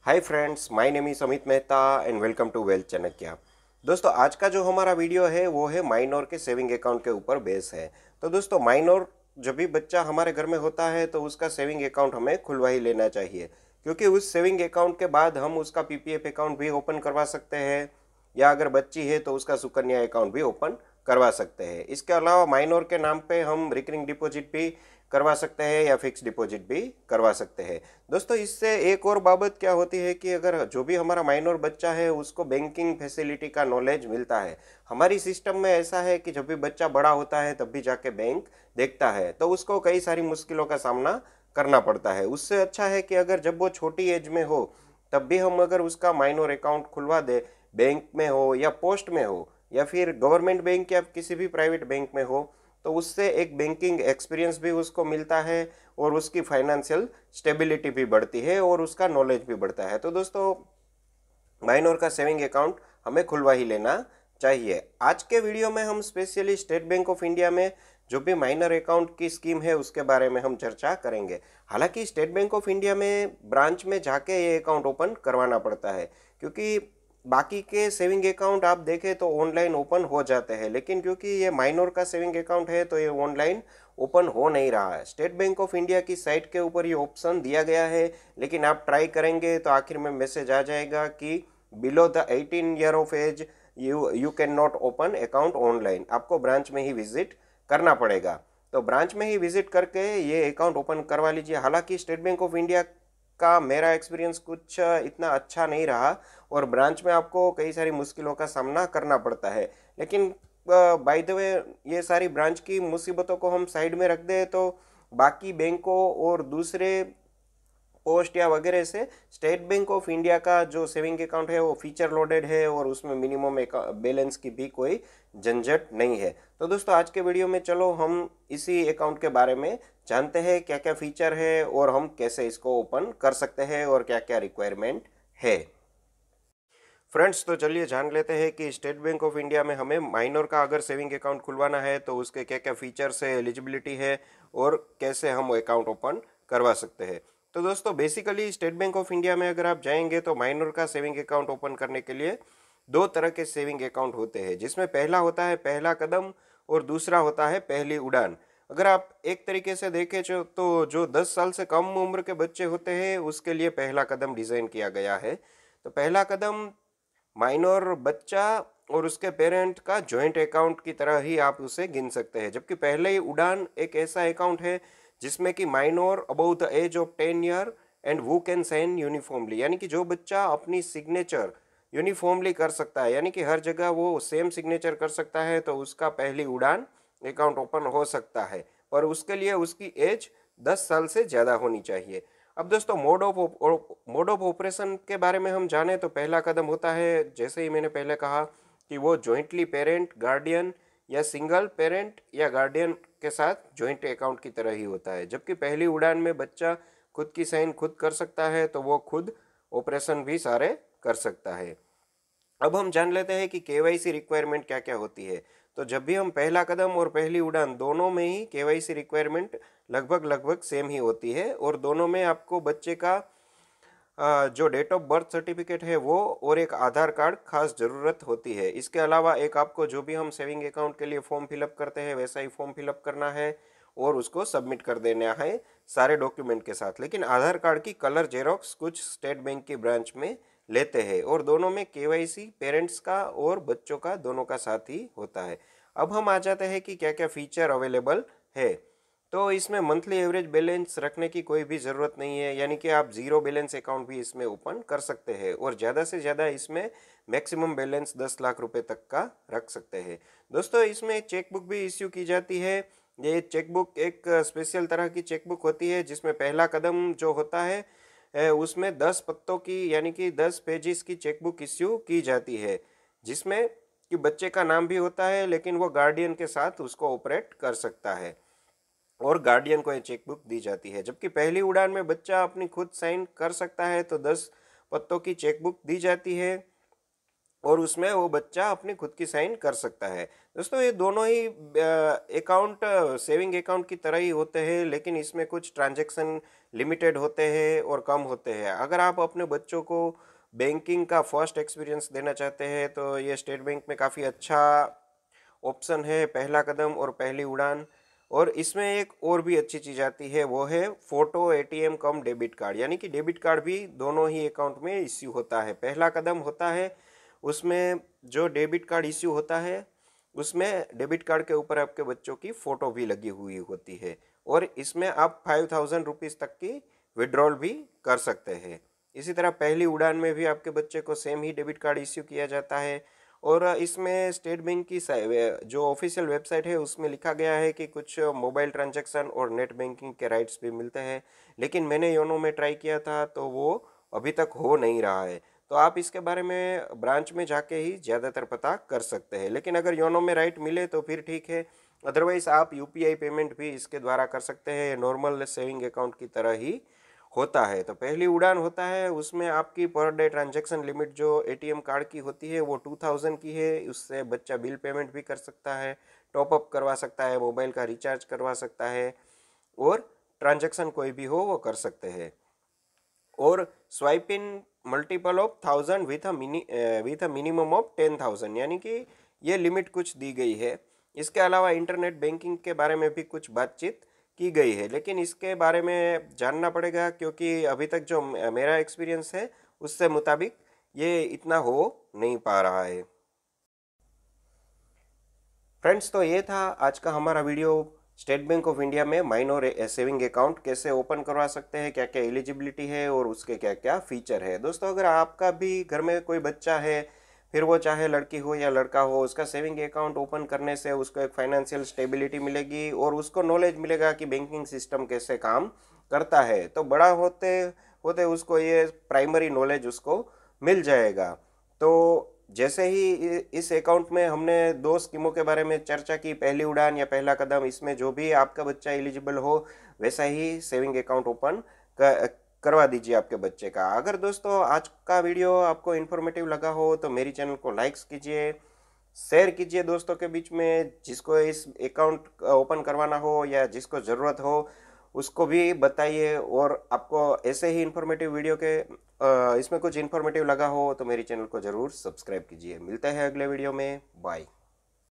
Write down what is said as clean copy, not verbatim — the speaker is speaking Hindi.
Hi friends, my name is Amit Mehta and welcome to Wealth Chanakya. दोस्तों, आज का जो हमारा वीडियो है वो है माइनर के सेविंग अकाउंट के ऊपर बेस है। तो दोस्तों, माइनर जब भी बच्चा हमारे घर में होता है तो उसका सेविंग अकाउंट हमें खुलवा ही लेना चाहिए, क्योंकि उस सेविंग अकाउंट के बाद हम उसका पीपीएफ अकाउंट भी ओपन करवा सकते हैं, या अगर बच्ची है तो उसका सुकन्या अकाउंट भी ओपन करवा सकते हैं। इसके अलावा माइनर के नाम पे हम रिकरिंग डिपॉजिट भी करवा सकते हैं या फिक्स डिपॉजिट भी करवा सकते हैं। दोस्तों, इससे एक और बाबत क्या होती है कि अगर जो भी हमारा माइनर बच्चा है उसको बैंकिंग फैसिलिटी का नॉलेज मिलता है। हमारी सिस्टम में ऐसा है कि जब भी बच्चा बड़ा होता है तब भी जाके बैंक देखता है, तो उसको कई सारी मुश्किलों का सामना करना पड़ता है। उससे अच्छा है कि अगर जब वो छोटी एज में हो तब भी हम अगर उसका माइनर अकाउंट खुलवा दे, बैंक में हो या पोस्ट में हो या फिर गवर्नमेंट बैंक या किसी भी प्राइवेट बैंक में हो, तो उससे एक बैंकिंग एक्सपीरियंस भी उसको मिलता है और उसकी फाइनेंशियल स्टेबिलिटी भी बढ़ती है और उसका नॉलेज भी बढ़ता है। तो दोस्तों, माइनर का सेविंग अकाउंट हमें खुलवा ही लेना चाहिए। आज के वीडियो में हम specially state bank of India में जो भी माइनर अकाउंट की स्कीम है उसके बारे में हम चर्चा करेंगे। हालांकि स्टेट बैंक ऑफ इंडिया में ब्रांच में जाके ये अकाउंट ओपन करवाना पड़ता है, क्योंकि बाकी के सेविंग अकाउंट आप देखें तो ऑनलाइन ओपन हो जाते हैं, लेकिन क्योंकि ये माइनर का सेविंग अकाउंट है तो ये ऑनलाइन ओपन हो नहीं रहा है। स्टेट बैंक ऑफ इंडिया की साइट के ऊपर ये ऑप्शन दिया गया है, लेकिन आप ट्राई करेंगे तो आखिर में मैसेज आ जाएगा कि below the 18 year of age you can not open account online. आपको ब्रांच में ही विजिट करना पड़ेगा। तो ब्रांच में ही विजिट करके ये अकाउंट ओपन करवा लीजिए। हालांकि स्टेट बैंक ऑफ इंडिया का मेरा एक्सपीरियंस कुछ इतना अच्छा नहीं रहा और ब्रांच में आपको कई सारी मुश्किलों का सामना करना पड़ता है। लेकिन बाय द वे, ये सारी ब्रांच की मुसीबतों को हम साइड में रख दें तो बाकी बैंकों और दूसरे पोस्ट या वगैरह से स्टेट बैंक ऑफ इंडिया का जो सेविंग अकाउंट है वो फीचर लोडेड है और उसमें मिनिमम बैलेंस की भी कोई झंझट नहीं है। तो दोस्तों, आज के वीडियो में चलो हम इसी अकाउंट के बारे में जानते हैं, क्या क्या फीचर है और हम कैसे इसको ओपन कर सकते हैं और क्या क्या रिक्वायरमेंट है। फ्रेंड्स, तो चलिए जान लेते हैं कि स्टेट बैंक ऑफ इंडिया में हमें माइनर का अगर सेविंग अकाउंट खुलवाना है तो उसके क्या क्या फीचर्स है, एलिजिबिलिटी है और कैसे हम अकाउंट ओपन करवा सकते हैं। तो दोस्तों, basically state bank of India में अगर आप जाएंगे तो माइनर का सेविंग अकाउंट ओपन करने के लिए दो तरह के सेविंग अकाउंट होते हैं, जिसमें पहला होता है पहला कदम और दूसरा होता है पहली उड़ान। अगर आप एक तरीके से देखें तो जो 10 साल से कम उम्र के बच्चे होते हैं उसके लिए पहला कदम डिज़ाइन किया गया है। तो पहला कदम माइनर बच्चा और उसके पेरेंट का जॉइंट अकाउंट की तरह ही आप उसे गिन सकते हैं, जबकि पहले ही उड़ान एक ऐसा अकाउंट है जिसमें कि minor above the age of 10 year and वो कैन साइन यूनिफॉर्मली, यानी कि जो बच्चा अपनी सिग्नेचर यूनिफॉर्मली कर सकता है, यानी कि हर जगह वो सेम सिग्नेचर कर सकता है, तो उसका पहली उड़ान अकाउंट ओपन हो सकता है। पर उसके लिए उसकी एज 10 साल से ज़्यादा होनी चाहिए। अब दोस्तों, मोड ऑफ ऑपरेशन के बारे में हम जाने तो पहला कदम होता है, जैसे ही मैंने पहले कहा, कि वो जॉइंटली पेरेंट, गार्डियन या सिंगल पेरेंट या गार्डियन के साथ जॉइंट अकाउंट की तरह ही होता है। जबकि पहली उड़ान में बच्चा खुद की साइन खुद कर सकता है, तो वो खुद ऑपरेशन भी सारे कर सकता है। अब हम जान लेते हैं कि केवाईसी रिक्वायरमेंट क्या क्या होती है। तो जब भी हम पहला कदम और पहली उड़ान दोनों में ही केवाईसी रिक्वायरमेंट लगभग लगभग सेम ही होती है और दोनों में आपको बच्चे का जो डेट ऑफ बर्थ सर्टिफिकेट है वो और एक आधार कार्ड खास ज़रूरत होती है। इसके अलावा एक आपको जो भी हम सेविंग अकाउंट के लिए फॉर्म फिलअप करते हैं वैसा ही फॉर्म फिलअप करना है और उसको सबमिट कर देना है सारे डॉक्यूमेंट के साथ। लेकिन आधार कार्ड की कलर जेरोक्स कुछ स्टेट बैंक की ब्रांच में लेते हैं और दोनों में केवाईसी पेरेंट्स का और बच्चों का दोनों का साथ ही होता है। अब हम आ जाते हैं कि क्या क्या फीचर अवेलेबल है। तो इसमें मंथली एवरेज बैलेंस रखने की कोई भी ज़रूरत नहीं है, यानी कि आप ज़ीरो बैलेंस अकाउंट भी इसमें ओपन कर सकते हैं और ज़्यादा से ज़्यादा इसमें मैक्सिमम बैलेंस 10 लाख रुपए तक का रख सकते हैं। दोस्तों, इसमें चेकबुक भी इश्यू की जाती है। ये चेकबुक एक स्पेशल तरह की चेकबुक होती है जिसमें पहला कदम जो होता है उसमें 10 पत्तों की, यानी कि 10 पेजेस की चेकबुक इश्यू की जाती है, जिसमें कि बच्चे का नाम भी होता है, लेकिन वो गार्डियन के साथ उसको ऑपरेट कर सकता है और गार्डियन को ये चेकबुक दी जाती है। जबकि पहली उड़ान में बच्चा अपनी खुद साइन कर सकता है तो 10 पत्तों की चेकबुक दी जाती है और उसमें वो बच्चा अपनी खुद की साइन कर सकता है। दोस्तों ये दोनों ही अकाउंट सेविंग अकाउंट की तरह ही होते हैं, लेकिन इसमें कुछ ट्रांजैक्शन लिमिटेड होते हैं और कम होते हैं। अगर आप अपने बच्चों को बैंकिंग का फर्स्ट एक्सपीरियंस देना चाहते हैं तो ये स्टेट बैंक में काफ़ी अच्छा ऑप्शन है, पहला कदम और पहली उड़ान। और इसमें एक और भी अच्छी चीज़ आती है, वो है फ़ोटो एटीएम कम डेबिट कार्ड, यानी कि डेबिट कार्ड भी दोनों ही अकाउंट में इश्यू होता है। पहला कदम होता है उसमें जो डेबिट कार्ड इश्यू होता है, उसमें डेबिट कार्ड के ऊपर आपके बच्चों की फ़ोटो भी लगी हुई होती है और इसमें आप 5000 रुपीज़ तक की विड्रॉल भी कर सकते हैं। इसी तरह पहली उड़ान में भी आपके बच्चे को सेम ही डेबिट कार्ड इश्यू किया जाता है और इसमें स्टेट बैंक की जो ऑफिशियल वेबसाइट है उसमें लिखा गया है कि कुछ मोबाइल ट्रांजैक्शन और नेट बैंकिंग के राइट्स भी मिलते हैं, लेकिन मैंने योनो में ट्राई किया था तो वो अभी तक हो नहीं रहा है। तो आप इसके बारे में ब्रांच में जाके ही ज़्यादातर पता कर सकते हैं, लेकिन अगर योनो में राइट मिले तो फिर ठीक है, अदरवाइज़ आप यूपीआई पेमेंट भी इसके द्वारा कर सकते हैं। नॉर्मल सेविंग अकाउंट की तरह ही होता है। तो पहली उड़ान होता है उसमें आपकी पर डे ट्रांजैक्शन लिमिट जो एटीएम कार्ड की होती है वो 2000 की है। उससे बच्चा बिल पेमेंट भी कर सकता है, टॉप अप करवा सकता है, मोबाइल का रिचार्ज करवा सकता है और ट्रांजैक्शन कोई भी हो वो कर सकते हैं। और swipe in multiple of 1000 with a minimum of 10,000, यानी कि ये लिमिट कुछ दी गई है। इसके अलावा इंटरनेट बैंकिंग के बारे में भी कुछ बातचीत की गई है, लेकिन इसके बारे में जानना पड़ेगा क्योंकि अभी तक जो मेरा एक्सपीरियंस है उससे मुताबिक ये इतना हो नहीं पा रहा है। फ्रेंड्स, तो ये था आज का हमारा video. State bank of India में माइनर सेविंग अकाउंट कैसे ओपन करवा सकते हैं, क्या क्या एलिजिबिलिटी है और उसके क्या क्या फीचर है। दोस्तों, अगर आपका भी घर में कोई बच्चा है, फिर वो चाहे लड़की हो या लड़का हो, उसका सेविंग अकाउंट ओपन करने से उसको एक फाइनेंशियल स्टेबिलिटी मिलेगी और उसको नॉलेज मिलेगा कि बैंकिंग सिस्टम कैसे काम करता है। तो बड़ा होते होते उसको ये प्राइमरी नॉलेज उसको मिल जाएगा। तो जैसे ही इस अकाउंट में हमने दो स्कीमों के बारे में चर्चा की, पहली उड़ान या पहला कदम, इसमें जो भी आपका बच्चा एलिजिबल हो वैसा ही सेविंग अकाउंट ओपन करवा दीजिए आपके बच्चे का। अगर दोस्तों आज का वीडियो आपको इन्फॉर्मेटिव लगा हो तो मेरी चैनल को लाइक्स कीजिए, शेयर कीजिए दोस्तों के बीच में, जिसको इस अकाउंट ओपन करवाना हो या जिसको ज़रूरत हो उसको भी बताइए। और आपको ऐसे ही इन्फॉर्मेटिव वीडियो के इसमें कुछ इन्फॉर्मेटिव लगा हो तो मेरी चैनल को ज़रूर सब्सक्राइब कीजिए। मिलते हैं अगले वीडियो में, बाय।